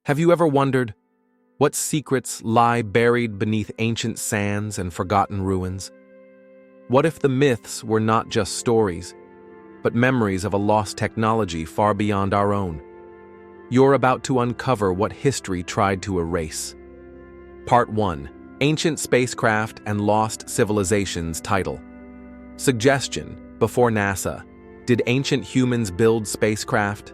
Have you ever wondered what secrets lie buried beneath ancient sands and forgotten ruins? What if the myths were not just stories, but memories of a lost technology far beyond our own? You're about to uncover what history tried to erase. Part 1. Ancient Spacecraft and Lost Civilizations. Title: Suggestion: before NASA, did ancient humans build spacecraft?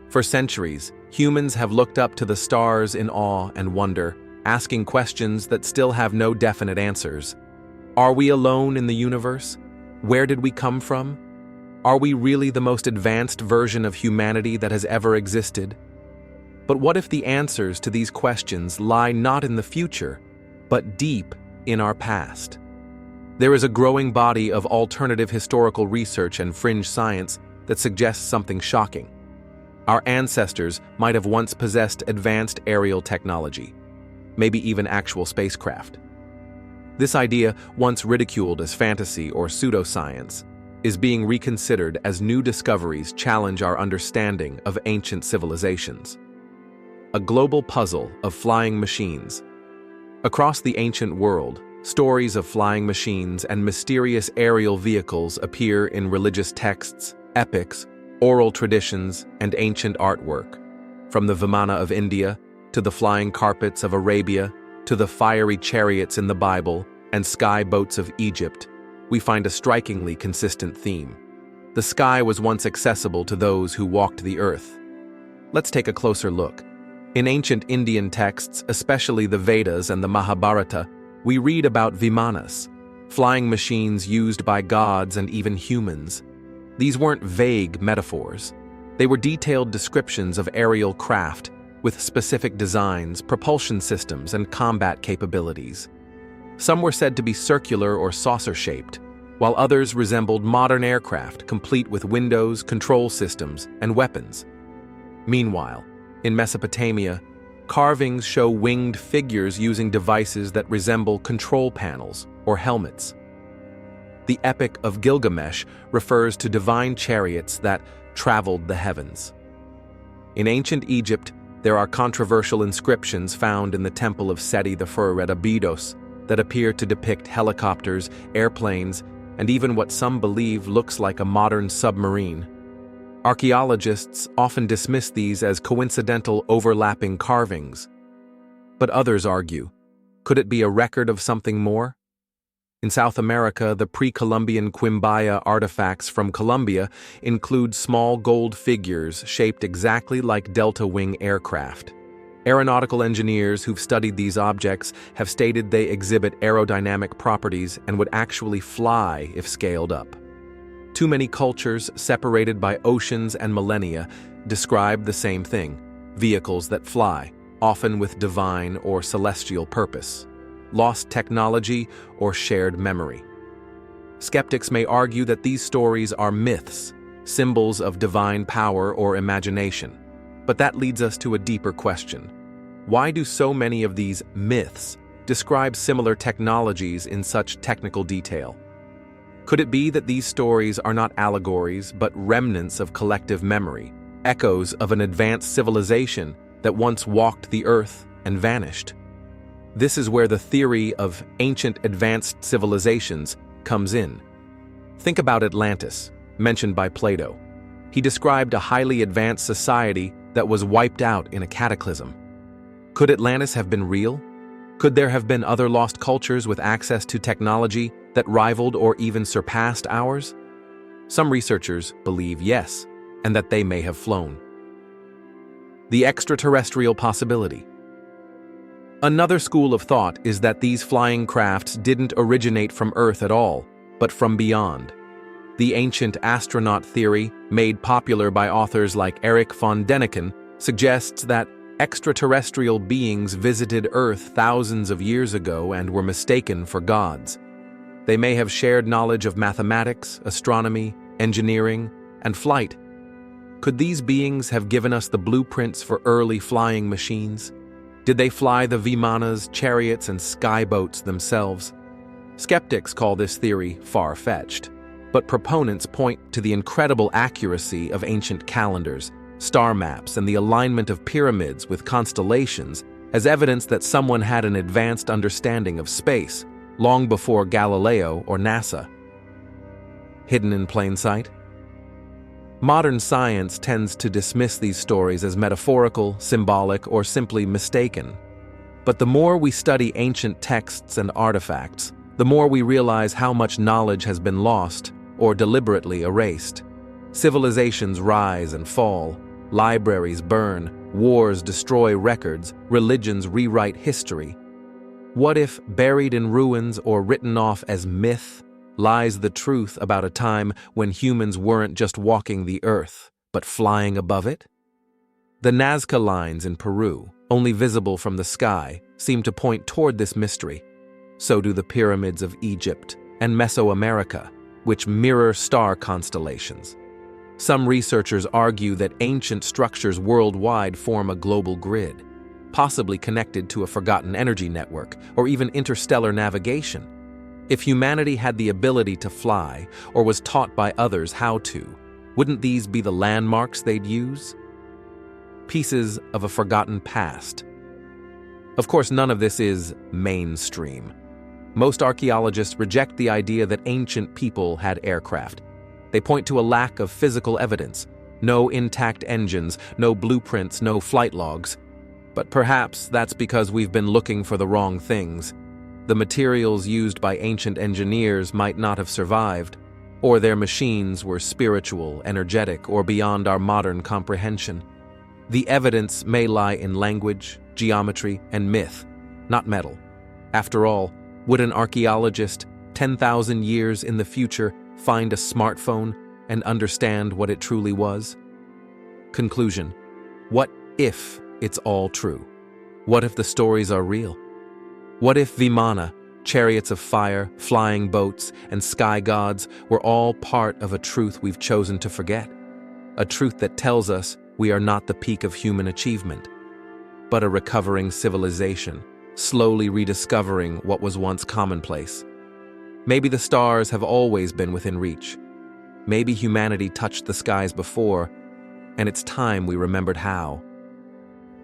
For centuries, humans have looked up to the stars in awe and wonder, asking questions that still have no definite answers. Are we alone in the universe? Where did we come from? Are we really the most advanced version of humanity that has ever existed? But what if the answers to these questions lie not in the future, but deep in our past? There is a growing body of alternative historical research and fringe science that suggests something shocking. Our ancestors might have once possessed advanced aerial technology, maybe even actual spacecraft. This idea, once ridiculed as fantasy or pseudoscience, is being reconsidered as new discoveries challenge our understanding of ancient civilizations. A global puzzle of flying machines. Across the ancient world, stories of flying machines and mysterious aerial vehicles appear in religious texts, epics, oral traditions, and ancient artwork. From the Vimana of India, to the flying carpets of Arabia, to the fiery chariots in the Bible, and sky boats of Egypt, we find a strikingly consistent theme. The sky was once accessible to those who walked the earth. Let's take a closer look. In ancient Indian texts, especially the Vedas and the Mahabharata, we read about Vimanas, flying machines used by gods and even humans. These weren't vague metaphors. They were detailed descriptions of aerial craft with specific designs, propulsion systems, and combat capabilities. Some were said to be circular or saucer-shaped, while others resembled modern aircraft complete with windows, control systems, and weapons. Meanwhile, in Mesopotamia, carvings show winged figures using devices that resemble control panels or helmets. The Epic of Gilgamesh refers to divine chariots that traveled the heavens. In ancient Egypt, there are controversial inscriptions found in the Temple of Seti I at Abydos that appear to depict helicopters, airplanes, and even what some believe looks like a modern submarine. Archaeologists often dismiss these as coincidental overlapping carvings. But others argue, could it be a record of something more? In South America, the pre-Columbian Quimbaya artifacts from Colombia include small gold figures shaped exactly like delta-wing aircraft. Aeronautical engineers who've studied these objects have stated they exhibit aerodynamic properties and would actually fly if scaled up. Too many cultures, separated by oceans and millennia, describe the same thing: vehicles that fly, often with divine or celestial purpose. Lost technology or shared memory. Skeptics may argue that these stories are myths, symbols of divine power or imagination. But that leads us to a deeper question. Why do so many of these myths describe similar technologies in such technical detail? Could it be that these stories are not allegories but remnants of collective memory, echoes of an advanced civilization that once walked the earth and vanished? This is where the theory of ancient advanced civilizations comes in. Think about Atlantis, mentioned by Plato. He described a highly advanced society that was wiped out in a cataclysm. Could Atlantis have been real? Could there have been other lost cultures with access to technology that rivaled or even surpassed ours? Some researchers believe yes, and that they may have flown. The extraterrestrial possibility. Another school of thought is that these flying crafts didn't originate from Earth at all, but from beyond. The ancient astronaut theory, made popular by authors like Erich von Däniken, suggests that extraterrestrial beings visited Earth thousands of years ago and were mistaken for gods. They may have shared knowledge of mathematics, astronomy, engineering, and flight. Could these beings have given us the blueprints for early flying machines? Did they fly the Vimanas, chariots, and skyboats themselves? Skeptics call this theory far-fetched, but proponents point to the incredible accuracy of ancient calendars, star maps, and the alignment of pyramids with constellations as evidence that someone had an advanced understanding of space long before Galileo or NASA. Hidden in plain sight? Modern science tends to dismiss these stories as metaphorical, symbolic, or simply mistaken. But the more we study ancient texts and artifacts, the more we realize how much knowledge has been lost or deliberately erased. Civilizations rise and fall, libraries burn, wars destroy records, religions rewrite history. What if, buried in ruins or written off as myth, lies the truth about a time when humans weren't just walking the earth, but flying above it? The Nazca lines in Peru, only visible from the sky, seem to point toward this mystery. So do the pyramids of Egypt and Mesoamerica, which mirror star constellations. Some researchers argue that ancient structures worldwide form a global grid, possibly connected to a forgotten energy network or even interstellar navigation. If humanity had the ability to fly, or was taught by others how to, wouldn't these be the landmarks they'd use? Pieces of a forgotten past. Of course, none of this is mainstream. Most archaeologists reject the idea that ancient people had aircraft. They point to a lack of physical evidence, no intact engines, no blueprints, no flight logs. But perhaps that's because we've been looking for the wrong things. The materials used by ancient engineers might not have survived, or their machines were spiritual, energetic, or beyond our modern comprehension. The evidence may lie in language, geometry, and myth, not metal. After all, would an archaeologist, 10,000 years in the future, find a smartphone and understand what it truly was? Conclusion: what if it's all true? What if the stories are real? What if Vimana, chariots of fire, flying boats, and sky gods were all part of a truth we've chosen to forget? A truth that tells us we are not the peak of human achievement, but a recovering civilization, slowly rediscovering what was once commonplace. Maybe the stars have always been within reach. Maybe humanity touched the skies before, and it's time we remembered how.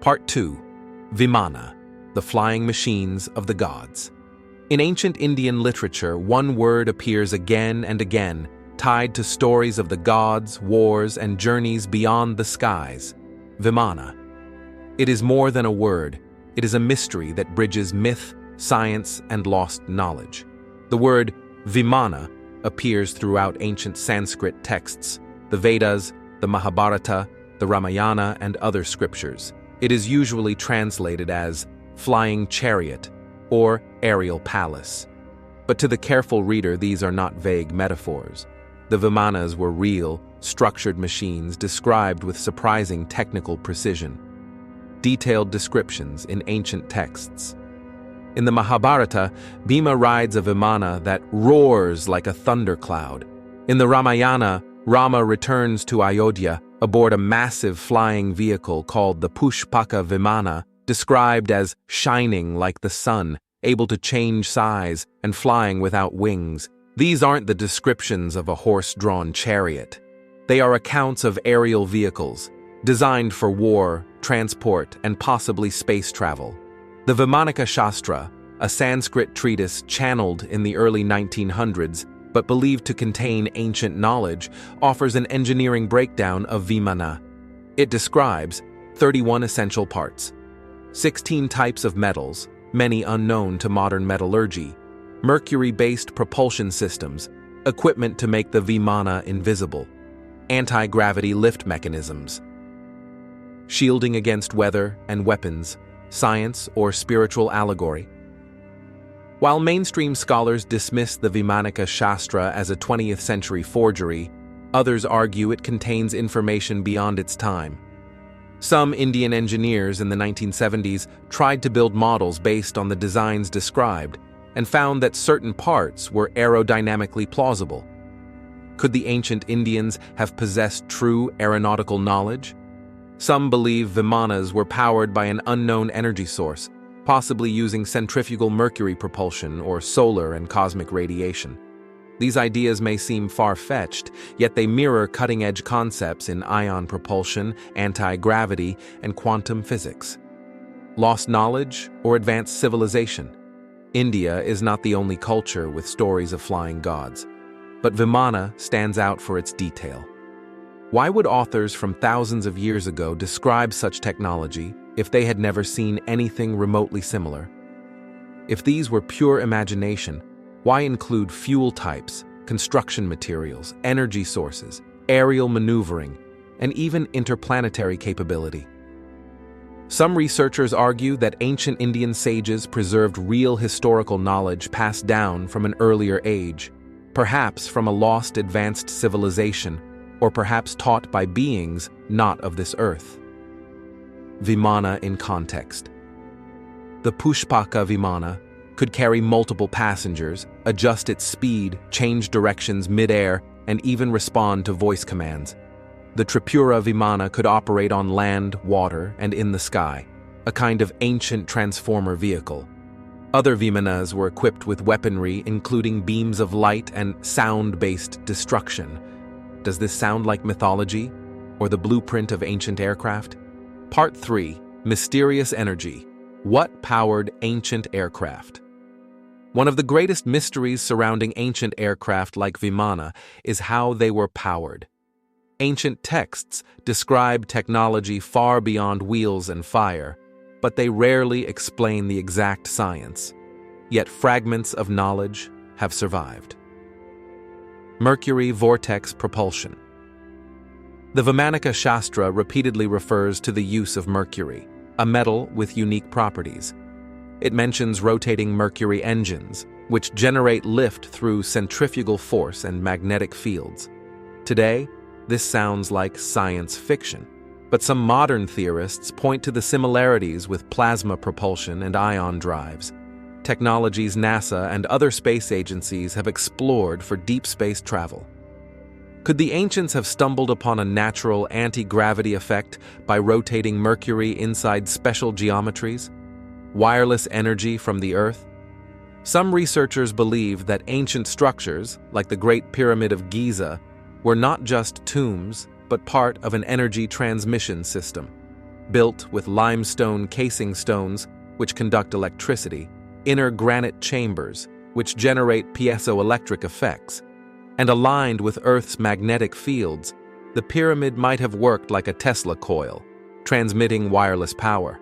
Part 2. Vimana, the flying machines of the gods. In ancient Indian literature, one word appears again and again, tied to stories of the gods, wars, and journeys beyond the skies: Vimana. It is more than a word. It is a mystery that bridges myth, science, and lost knowledge. The word Vimana appears throughout ancient Sanskrit texts, the Vedas, the Mahabharata, the Ramayana, and other scriptures. It is usually translated as flying chariot or aerial palace. But to the careful reader, these are not vague metaphors. The Vimanas were real, structured machines described with surprising technical precision. Detailed descriptions in ancient texts. In the Mahabharata, Bhima rides a Vimana that roars like a thundercloud. In the Ramayana, Rama returns to Ayodhya aboard a massive flying vehicle called the Pushpaka Vimana, described as shining like the sun, able to change size, and flying without wings. These aren't the descriptions of a horse-drawn chariot. They are accounts of aerial vehicles, designed for war, transport, and possibly space travel. The Vimanika Shastra, a Sanskrit treatise channeled in the early 1900s, but believed to contain ancient knowledge, offers an engineering breakdown of Vimana. It describes 31 essential parts, 16 types of metals, many unknown to modern metallurgy, mercury-based propulsion systems, equipment to make the Vimana invisible, anti-gravity lift mechanisms, shielding against weather and weapons, science or spiritual allegory. While mainstream scholars dismiss the Vimanika Shastra as a 20th century forgery, others argue it contains information beyond its time. Some Indian engineers in the 1970s tried to build models based on the designs described and found that certain parts were aerodynamically plausible. Could the ancient Indians have possessed true aeronautical knowledge? Some believe Vimanas were powered by an unknown energy source, possibly using centrifugal mercury propulsion or solar and cosmic radiation. These ideas may seem far-fetched, yet they mirror cutting-edge concepts in ion propulsion, anti-gravity, and quantum physics. Lost knowledge or advanced civilization? India is not the only culture with stories of flying gods, but Vimana stands out for its detail. Why would authors from thousands of years ago describe such technology if they had never seen anything remotely similar? If these were pure imagination, why include fuel types, construction materials, energy sources, aerial maneuvering, and even interplanetary capability? Some researchers argue that ancient Indian sages preserved real historical knowledge passed down from an earlier age, perhaps from a lost advanced civilization, or perhaps taught by beings not of this earth. Vimana in context. The Pushpaka Vimana could carry multiple passengers, adjust its speed, change directions mid-air, and even respond to voice commands. The Tripura Vimana could operate on land, water, and in the sky, a kind of ancient transformer vehicle. Other Vimanas were equipped with weaponry including beams of light and sound-based destruction. Does this sound like mythology or the blueprint of ancient aircraft? Part 3. Mysterious Energy. What powered ancient aircraft? One of the greatest mysteries surrounding ancient aircraft like Vimana is how they were powered. Ancient texts describe technology far beyond wheels and fire, but they rarely explain the exact science. Yet fragments of knowledge have survived. Mercury vortex propulsion. The Vaimanika Shastra repeatedly refers to the use of mercury, a metal with unique properties. It mentions rotating mercury engines, which generate lift through centrifugal force and magnetic fields. Today, this sounds like science fiction, but some modern theorists point to the similarities with plasma propulsion and ion drives, technologies NASA and other space agencies have explored for deep space travel. Could the ancients have stumbled upon a natural anti-gravity effect by rotating mercury inside special geometries? Wireless energy from the Earth? Some researchers believe that ancient structures, like the Great Pyramid of Giza, were not just tombs, but part of an energy transmission system, built with limestone casing stones, which conduct electricity, inner granite chambers, which generate piezoelectric effects, and aligned with Earth's magnetic fields. The pyramid might have worked like a Tesla coil, transmitting wireless power.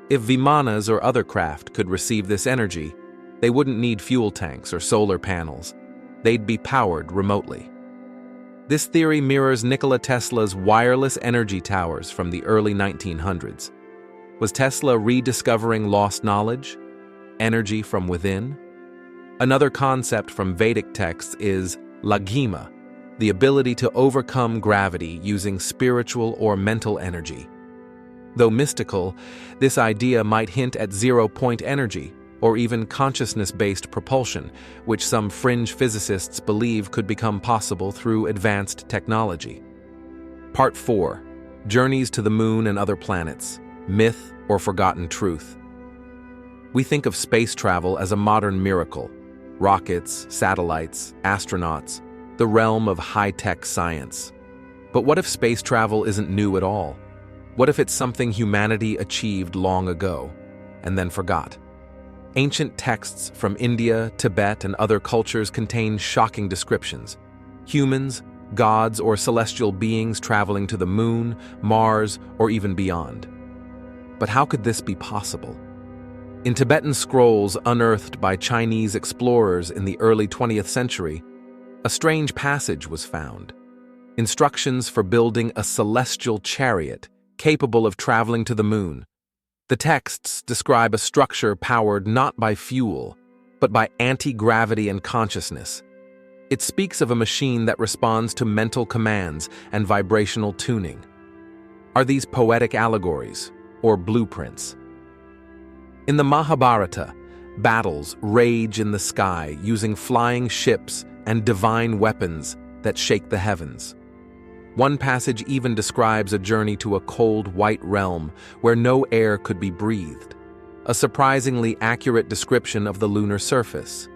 If Vimanas or other craft could receive this energy, they wouldn't need fuel tanks or solar panels. They'd be powered remotely. This theory mirrors Nikola Tesla's wireless energy towers from the early 1900s. Was Tesla rediscovering lost knowledge? Energy from within? Another concept from Vedic texts is Laghima, the ability to overcome gravity using spiritual or mental energy. Though mystical, this idea might hint at zero-point energy, or even consciousness-based propulsion, which some fringe physicists believe could become possible through advanced technology. Part 4. Journeys to the Moon and Other Planets. Myth or Forgotten Truth. We think of space travel as a modern miracle. Rockets, satellites, astronauts, the realm of high-tech science. But what if space travel isn't new at all? What if it's something humanity achieved long ago, and then forgot? Ancient texts from India, Tibet, and other cultures contain shocking descriptions. Humans, gods, or celestial beings traveling to the moon, Mars, or even beyond. But how could this be possible? In Tibetan scrolls unearthed by Chinese explorers in the early 20th century, a strange passage was found. Instructions for building a celestial chariot capable of traveling to the moon. The texts describe a structure powered not by fuel, but by anti-gravity and consciousness. It speaks of a machine that responds to mental commands and vibrational tuning. Are these poetic allegories or blueprints? In the Mahabharata, battles rage in the sky using flying ships and divine weapons that shake the heavens. One passage even describes a journey to a cold white realm where no air could be breathed, a surprisingly accurate description of the lunar surface.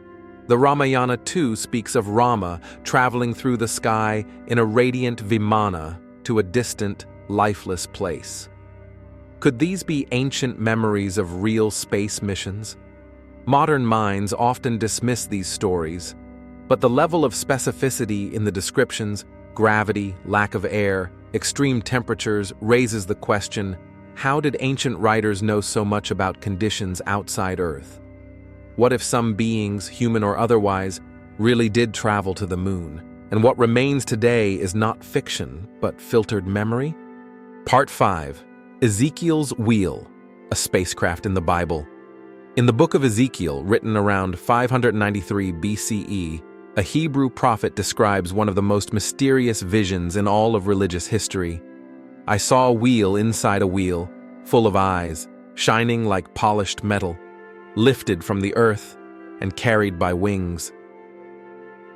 The Ramayana too speaks of Rama traveling through the sky in a radiant Vimana to a distant, lifeless place. Could these be ancient memories of real space missions? Modern minds often dismiss these stories, but the level of specificity in the descriptions, gravity, lack of air, extreme temperatures, raises the question, how did ancient writers know so much about conditions outside Earth? What if some beings, human or otherwise, really did travel to the moon, and what remains today is not fiction, but filtered memory? Part 5. Ezekiel's Wheel, a spacecraft in the Bible. In the book of Ezekiel, written around 593 BCE, a Hebrew prophet describes one of the most mysterious visions in all of religious history. I saw a wheel inside a wheel, full of eyes, shining like polished metal, lifted from the earth and carried by wings.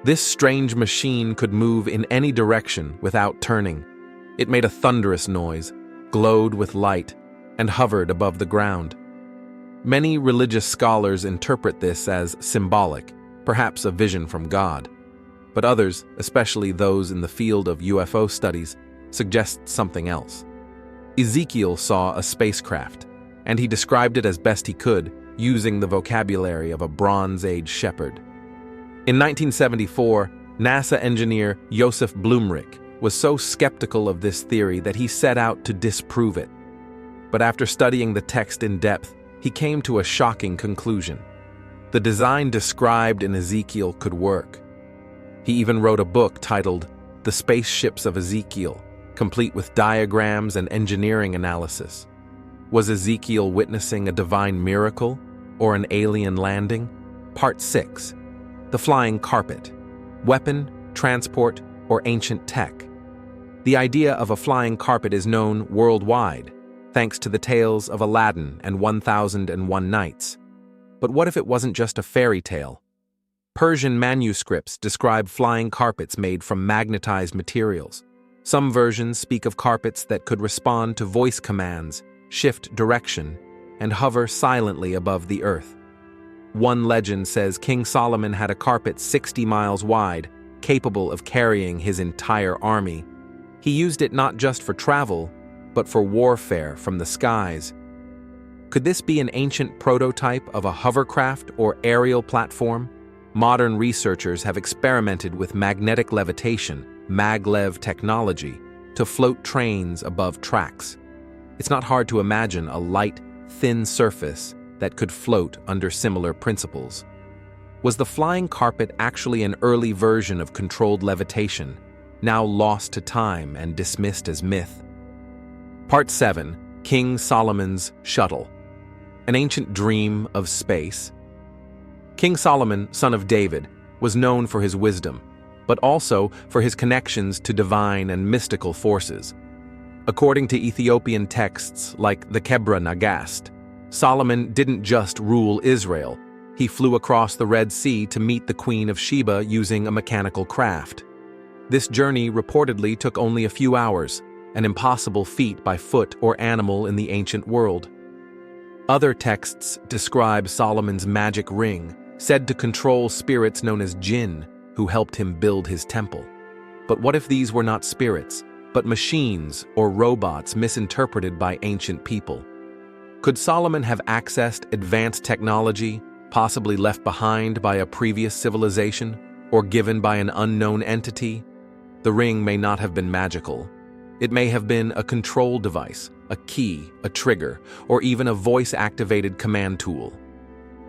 This strange machine could move in any direction without turning. It made a thunderous noise, glowed with light, and hovered above the ground. Many religious scholars interpret this as symbolic, perhaps a vision from God. But others, especially those in the field of UFO studies, suggest something else. Ezekiel saw a spacecraft, and he described it as best he could, using the vocabulary of a Bronze Age shepherd. In 1974, NASA engineer Joseph Blumrich was so skeptical of this theory that he set out to disprove it. But after studying the text in depth, he came to a shocking conclusion. The design described in Ezekiel could work. He even wrote a book titled The Spaceships of Ezekiel, complete with diagrams and engineering analysis. Was Ezekiel witnessing a divine miracle or an alien landing? Part 6. The Flying Carpet. Weapon, transport, or ancient tech. The idea of a flying carpet is known worldwide, thanks to the tales of Aladdin and 1001 Nights. But what if it wasn't just a fairy tale? Persian manuscripts describe flying carpets made from magnetized materials. Some versions speak of carpets that could respond to voice commands, shift direction, and hover silently above the earth. One legend says King Solomon had a carpet 60 miles wide, capable of carrying his entire army. He used it not just for travel, but for warfare from the skies. Could this be an ancient prototype of a hovercraft or aerial platform? Modern researchers have experimented with magnetic levitation, maglev technology, to float trains above tracks. It's not hard to imagine a light, thin surface that could float under similar principles. Was the flying carpet actually an early version of controlled levitation, now lost to time and dismissed as myth? Part 7. King Solomon's Shuttle. An ancient dream of space. King Solomon, son of David, was known for his wisdom, but also for his connections to divine and mystical forces. According to Ethiopian texts like the Kebra Nagast, Solomon didn't just rule Israel. He flew across the Red Sea to meet the Queen of Sheba using a mechanical craft. This journey reportedly took only a few hours, an impossible feat by foot or animal in the ancient world. Other texts describe Solomon's magic ring, said to control spirits known as jinn, who helped him build his temple. But what if these were not spirits, but machines or robots misinterpreted by ancient people? Could Solomon have accessed advanced technology, possibly left behind by a previous civilization, or given by an unknown entity? The ring may not have been magical. It may have been a control device, a key, a trigger, or even a voice-activated command tool.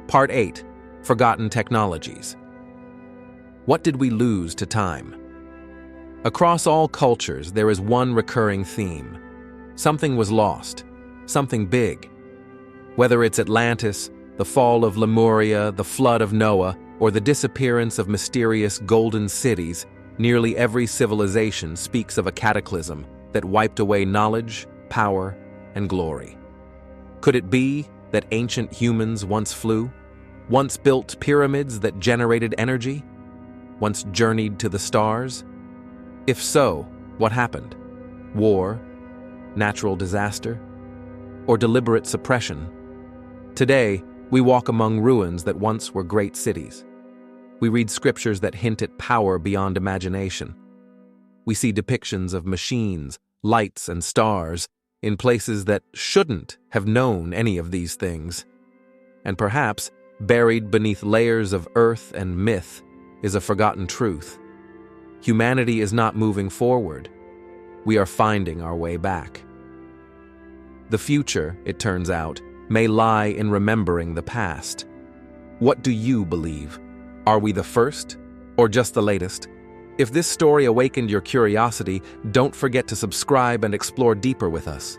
Part 8. Forgotten Technologies. What did we lose to time? Across all cultures, there is one recurring theme. Something was lost, something big. Whether it's Atlantis, the fall of Lemuria, the flood of Noah, or the disappearance of mysterious golden cities, nearly every civilization speaks of a cataclysm that wiped away knowledge, power, and glory. Could it be that ancient humans once flew? Once built pyramids that generated energy? Once journeyed to the stars? If so, what happened? War? Natural disaster? Or deliberate suppression? Today, we walk among ruins that once were great cities. We read scriptures that hint at power beyond imagination. We see depictions of machines, lights, and stars in places that shouldn't have known any of these things. And perhaps, buried beneath layers of earth and myth, is a forgotten truth. Humanity is not moving forward. We are finding our way back. The future, it turns out, may lie in remembering the past. What do you believe? Are we the first, or just the latest? If this story awakened your curiosity, don't forget to subscribe and explore deeper with us.